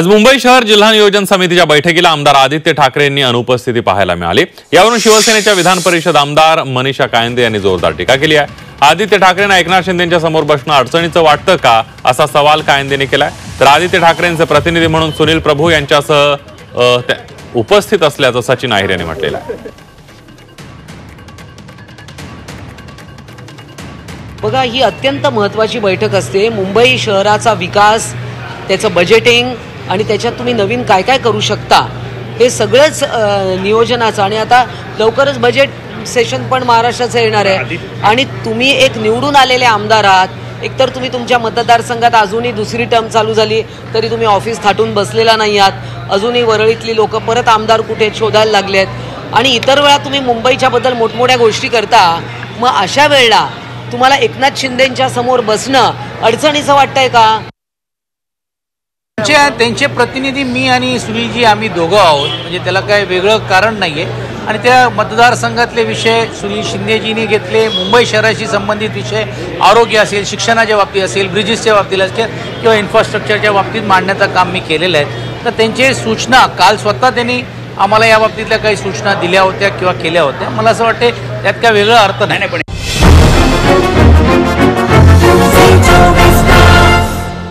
आज मुंबई शहर जिल्हा नियोजन समितीच्या बैठकीला आमदार आदित्य ठाकरे यांनी अनुपस्थिती पाहायला मिळाली। यावरून शिवसेनेच्या विधान परिषद आमदार मनीषा कायंदे यांनी जोरदार टीका केली आहे। आदित्य ठाकरेंना एकनाथ शिंदेंच्या समोर बसणं अडचणीचं वाटतं का असा सवाल कायंदेने केलाय। तर आदित्य ठाकरेंचे प्रतिनिधी म्हणून सुनील प्रभू यांच्यासह उपस्थित असल्याचं सचिन अहिर यांनी म्हटलेलं आहे। बघा, ही अत्यंत महत्त्वाची बैठक असते। मुंबई शहराचा विकास, त्याचं बजेटिंग आणि त्याच्यात तुम्ही नवीन काय काय करू शकता हे सगळंच नियोजनाचं। आणि आता लवकरच बजेट सेशन पण महाराष्ट्राचं येणार आहे आणि तुम्ही एक निवडून आलेले आमदार आहात। एकतर तुम्ही तुमच्या मतदारसंघात अजूनही दुसरी टर्म चालू झाली तरी तुम्ही ऑफिस थाटून बसलेला नाही आहात। अजूनही वरळीतली लोक परत आमदार कुठे शोधायला लागले आहेत आणि इतर वेळा तुम्ही मुंबईच्या बद्दल मोठमोठ्या गोष्टी करता। मग अशा वेळेला तुम्हाला एकनाथ शिंदेंच्या समोर बसणं अडचणीचं वाटतंय का? त्यांचे प्रतिनिधी मी आणि सुनीलजी आम्ही दोघं आहोत, म्हणजे त्याला काय वेगळं कारण नाहीये। आणि त्या मतदारसंघातले विषय सुनील शिंदेजींनी घेतले, मुंबई शहराशी संबंधित विषय, आरोग्य असेल, शिक्षणाच्या बाबतीत असेल, ब्रिजेसच्या बाबतीत असेल किंवा इन्फ्रास्ट्रक्चरच्या बाबतीत मांडण्याचं काम मी केलेलं आहे। तर त्यांचे सूचना काल स्वतः त्यांनी आम्हाला या बाबतीतल्या काही सूचना दिल्या होत्या किंवा केल्या होत्या। मला असं वाटतं त्यात काय वेगळा अर्थ नाही।